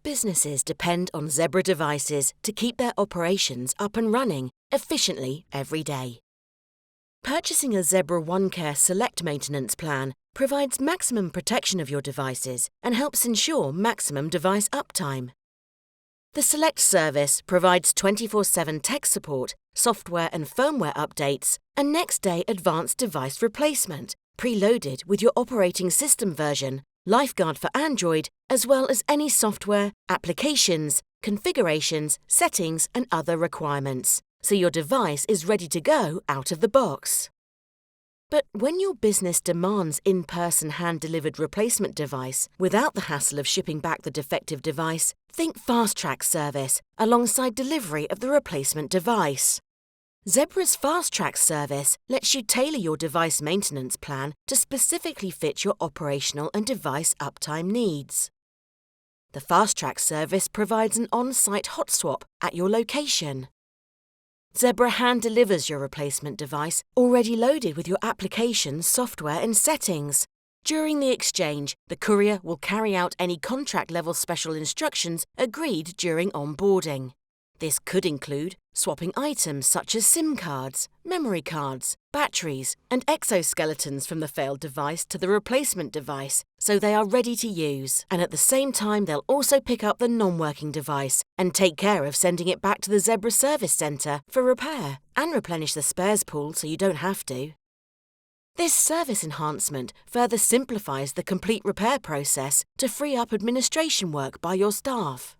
businesses depend on Zebra devices to keep their operations up and running efficiently every day. Purchasing a Zebra OneCare Select maintenance plan provides maximum protection of your devices and helps ensure maximum device uptime. The Select service provides 24/7 tech support, software and firmware updates, and next-day advanced device replacement, preloaded with your operating system version, Lifeguard for Android, as well as any software, applications, configurations, settings, and other requirements, so your device is ready to go out of the box. But when your business demands in-person hand-delivered replacement device without the hassle of shipping back the defective device, think Fastrack service alongside delivery of the replacement device. Zebra's Fastrack service lets you tailor your device maintenance plan to specifically fit your operational and device uptime needs. The Fastrack service provides an on-site hot swap at your location. Zebra hand delivers your replacement device already loaded with your application, software and settings. During the exchange, the courier will carry out any contract-level special instructions agreed during onboarding. This could include swapping items such as SIM cards, memory cards, batteries, and exoskeletons from the failed device to the replacement device so they are ready to use. And at the same time, they'll also pick up the non-working device and take care of sending it back to the Zebra Service Centre for repair and replenish the spares pool so you don't have to. This service enhancement further simplifies the complete repair process to free up administration work by your staff.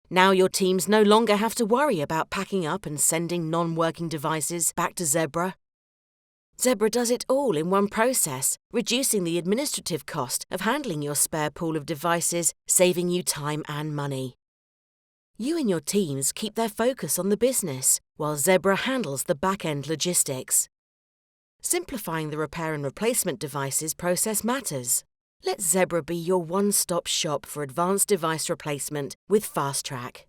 Now your teams no longer have to worry about packing up and sending non-working devices back to Zebra. Zebra does it all in one process, reducing the administrative cost of handling your spare pool of devices, saving you time and money. You and your teams keep their focus on the business, while Zebra handles the back-end logistics. Simplifying the repair and replacement devices process matters. Let Zebra be your one-stop shop for advanced device replacement with Fastrack.